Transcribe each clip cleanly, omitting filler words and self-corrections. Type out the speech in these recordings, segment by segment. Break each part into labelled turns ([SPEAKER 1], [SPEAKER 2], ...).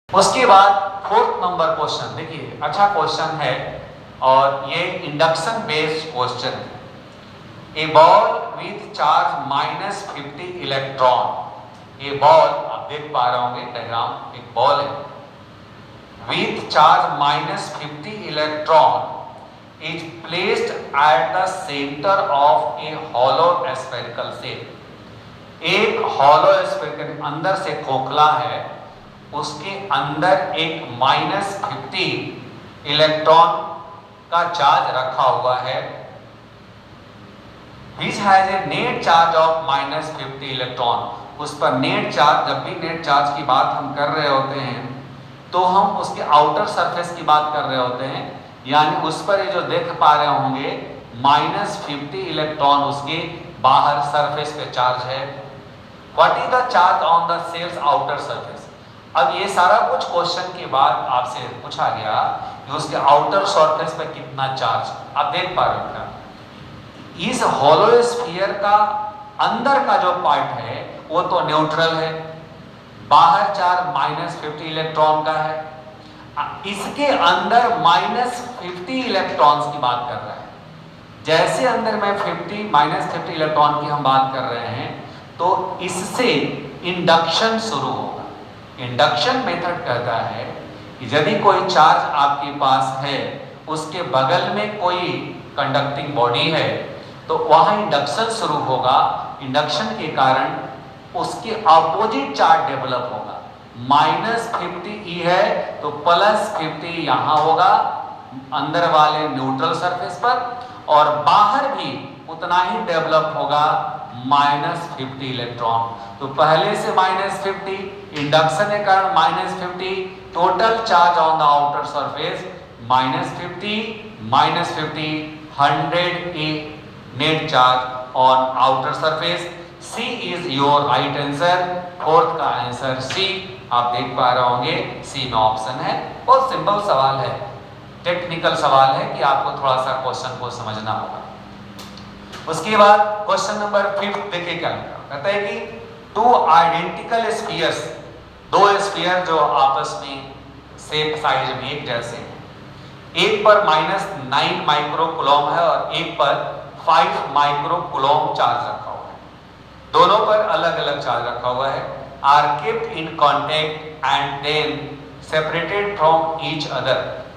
[SPEAKER 1] उसके बाद fourth number question देखिए, अच्छा क्वेश्चन है और ये इंडक्शन बेस्ड क्वेश्चन है। ए बॉल विथ चार्ज -50 इलेक्ट्रॉन, ये बॉल आप देख पा रहे होंगे डायग्राम, एक बॉल है with charge -50 electron is placed at the centre of A hollow spherical shape. एक हॉलो स्फेरिकल अंदर से खोखला है, उसके अंदर एक -50 इलेक्ट्रॉन का चार्ज रखा हुआ है, which has a net charge of -50 electron. उस पर नेट चार्ज, जब भी नेट चार्ज की बात हम कर रहे होते हैं तो हम उसके आउटर सरफेस की बात कर रहे होते हैं, यानी उस पर ये जो देख पा रहे होंगे -50 इलेक्ट्रॉन उसके बाहर सरफेस पे चार्ज है। What is the charge on the cells outer surface. अब ये सारा कुछ क्वेश्चन के बाद आपसे पूछा गया कि उसके आउटर सरफेस पे कितना चार्ज, आप देख पा रहे हैं। इस हॉलो स्फीयर का अंदर का जो पार्ट है वो तो न्यूट्रल है, बाहर चार्ज -50 इलेक्ट्रॉन का है, इसके अंदर -50 इलेक्ट्रॉन्स की बात कर रहा है। जैसे अंदर में -50 इलेक्ट्रॉन की हम बात कर रहे हैं तो इससे इंडक्शन शुरू होगा। इंडक्शन मेथड कहता है कि यदि कोई चार्ज आपके पास है, उसके बगल में कोई कंडक्टिंग बॉडी है तो वहां इंडक्शन शुरू होगा। इंडक्शन के कारण उसके अपोजिट चार्ज डेवलप होगा। -50 है तो +50 यहां होगा अंदर वाले न्यूट्रल सरफेस पर, और बाहर भी उतना ही डेवलप होगा -50 इलेक्ट्रॉन। तो पहले से -50, इंडक्शन के कारण -50, total charge on the outer surface -50 100 a net charge on outer surface. C is your right answer. Fourth का आंसर सी, आप देख पा रहे होंगे सी में ऑप्शन है। बहुत सिंपल सवाल है, टेक्निकल सवाल है कि आपको थोड़ा सा क्वेश्चन को समझना होगा। उसके बाद क्वेश्चन नंबर 5 देखिए क्या लिखा, कहता है कि टू आइडेंटिकल स्फीयर्स, दो स्फीयर जो आपस में सेम साइज में एक जैसे हैं, एक पर -9 माइक्रोकूलम है और एक पर 5 माइक्रोकूलम चार्ज रखा हुआ है। दोनों पर अलग अलग चार्ज रखा हुआ है। Are kept in contact and then separated from each other.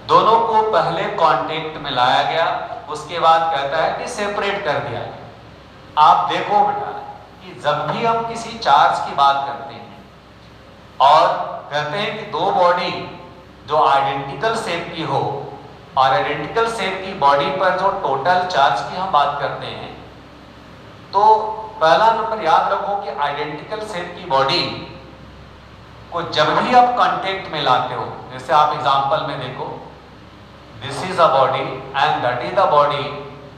[SPEAKER 1] दोनों को पहले कांटेक्ट में लाया गया, उसके बाद कहता है कि सेपरेट कर दिया गया। आप देखो बेटा कि जब भी हम किसी चार्ज की बात करते हैं और कहते हैं कि दो बॉडी जो आइडेंटिकल शेप की हो और आइडेंटिकल शेप की बॉडी पर जो टोटल चार्ज की हम बात करते हैं, तो पहला नंबर याद रखो कि आइडेंटिकल शेप की बॉडी को जब भी आप कांटेक्ट में लाते हो, जैसे आप एग्जांपल में देखो, this is a body and that is the body,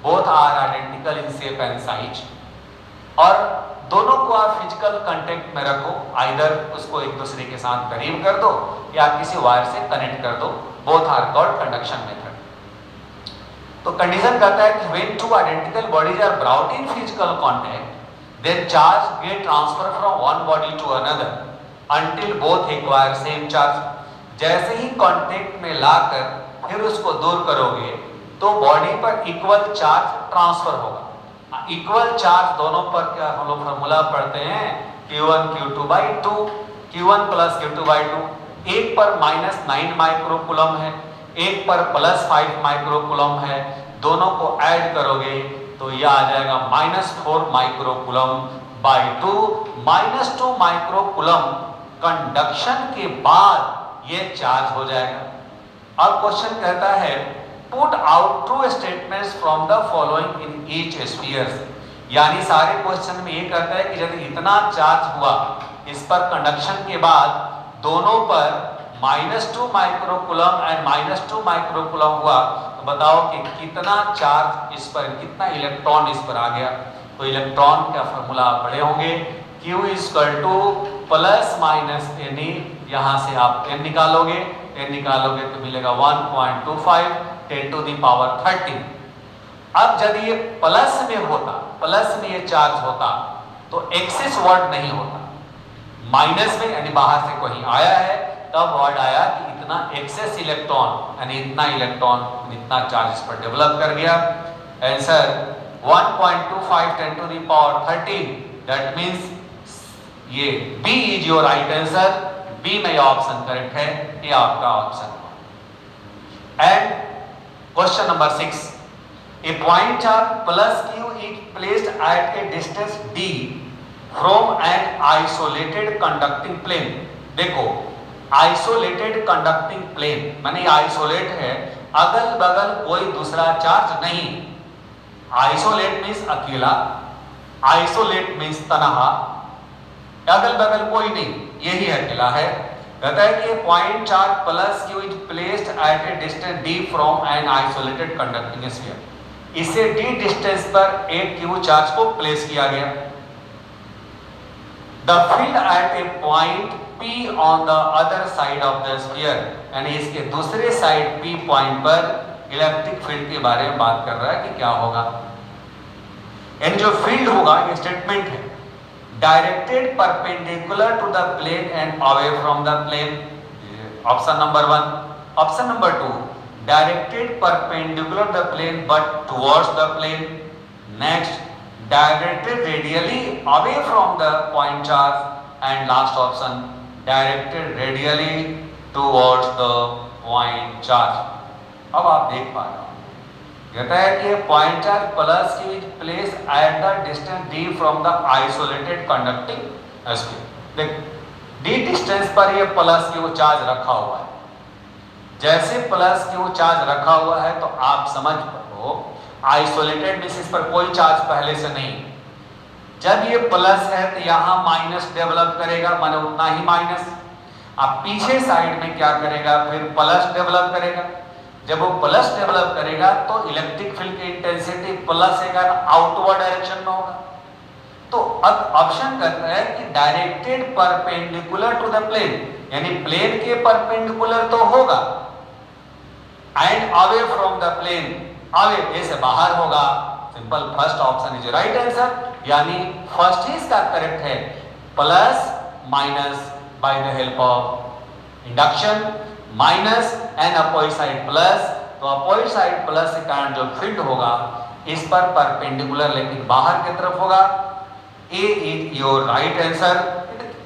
[SPEAKER 1] both are identical in shape and size, और दोनों को आप फिजिकल कांटेक्ट में रखो, आइदर उसको एक दूसरे के साथ करीब कर दो या किसी वायर से कनेक्ट कर दो, both are called conduction method. तो कंडीशन कहता है कि when two identical bodies are brought in physical contact, their charge get transfer from one body to another until both acquire same charge. जैसे ही contact में लाकर फिर उसको दूर करोगे तो बॉडी पर इक्वल चार्ज ट्रांसफर होगा। इक्वल चार्ज दोनों पर क्या हम लोग फॉर्मूला पढ़ते हैं, Q1 Q2/2, Q1 + Q2/2। एक पर -9 माइक्रोकूलम है, एक पर +5 माइक्रोकूलम है, दोनों को ऐड करोगे तो यह आ जाएगा -4 माइक्रोकूलम बाई 2। -2 माइक्रोकूलम कंडक्शन के बाद यह चार्ज हो जाएगा। अब क्वेश्चन कहता है put out true statements from the following in each spheres, यानी सारे क्वेश्चन में ये कहता है कि यदि इतना चार्ज हुआ इस पर कंडक्शन के बाद, दोनों पर -2 माइक्रोकूलम एंड -2 माइक्रोकूलम हुआ, तो बताओ कि कितना चार्ज इस पर, कितना इलेक्ट्रॉन इस पर आ गया। तो इलेक्ट्रॉन का फॉर्मूला आप पढ़े होंगे, Q ± Ne, यहां से आप n निकालोगे, n निकालोगे तो मिलेगा 1.25 10⁻13। अब यदि ये प्लस में होता, प्लस में ये चार्ज होता तो एक्सिस वर्ड नहीं होता, माइनस में यानी बाहर से कोई आया है तब वर्ड आया कि इतना एक्सेस इलेक्ट्रॉन यानी इतना इलेक्ट्रॉन इतना चार्ज इस पर डेवलप कर गया। Answer 1.25 10 to the power 13, that means ये B is your right answer. B में ऑप्शन करेक्ट है, ये आपका option. And question number 6, a point charge plus Q is placed at a distance D from an isolated conducting plane. देखो isolated conducting plane माने isolate है, अगल बगल कोई दूसरा चार्ज नहीं। आइसोलेट मीन्स अकेला, आइसोलेट मीन्स तनहा, अगल बगल कोई नहीं, यही अकेला है। कहता है कि point charge plus Q is placed at a distance D from an isolated conducting sphere. इसे डी डिस्टेंस पर एक क्यू चार्ज को प्लेस किया गया। The field at A point P on the other side of the sphere, यानी इसके दूसरे side P point पर इलेक्ट्रिक फील्ड के बारे में बात कर रहा है कि क्या होगा। यानी जो फील्ड होगा ये स्टेटमेंट है, directed perpendicular to the plane and away from the plane, option number 1। Option number 2, directed perpendicular the plane but towards the plane. Next, directed radially away from the point charge. And last option, directed radially towards the point charge. अब आप देख पा रहे हो, कहता है कि point charge plus Q is place at the distance D from the isolated conducting sphere. देख डी डिस्टेंस पर ये प्लस क्यू चार्ज रखा हुआ है। जैसे प्लस क्यू चार्ज रखा हुआ है तो आप समझ पाओ आइसोलेटेड बेसिस पर कोई चार्ज पहले से नहीं। जब ये प्लस है तो यहां माइनस डेवलप करेगा, माने उतना ही माइनस। अब पीछे साइड में क्या करेगा, फिर प्लस डेवलप करेगा। जब वो प्लस डेवलप करेगा तो इलेक्ट्रिक फील्ड की इंटेंसिटी प्लस है, आउटवर्ड डायरेक्शन में होगा। तो अब ऑप्शन कहता है कि directed perpendicular to the plane, यानी प्लेन के परपेंडिकुलर तो होगा, and away from the plane, away से बाहर होगा। Simple, first option is right answer, यानी फर्स्ट ही इसका करेक्ट है। Plus minus by the help of induction, minus and opposite side plus, तो अपोजिट साइड प्लस के कारण जो फील्ड होगा इस पर परपेंडिकुलर लेकिन बाहर की तरफ होगा। ए इज योर राइट आंसर।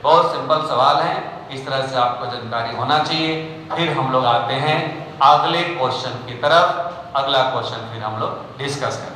[SPEAKER 1] बहुत सिंपल सवाल है, इस तरह से आपको जानकारी होना चाहिए। फिर हम लोग आते हैं अगले क्वेश्चन की तरफ। अगला क्वेश्चन फिर हम लोग डिस्कस करें।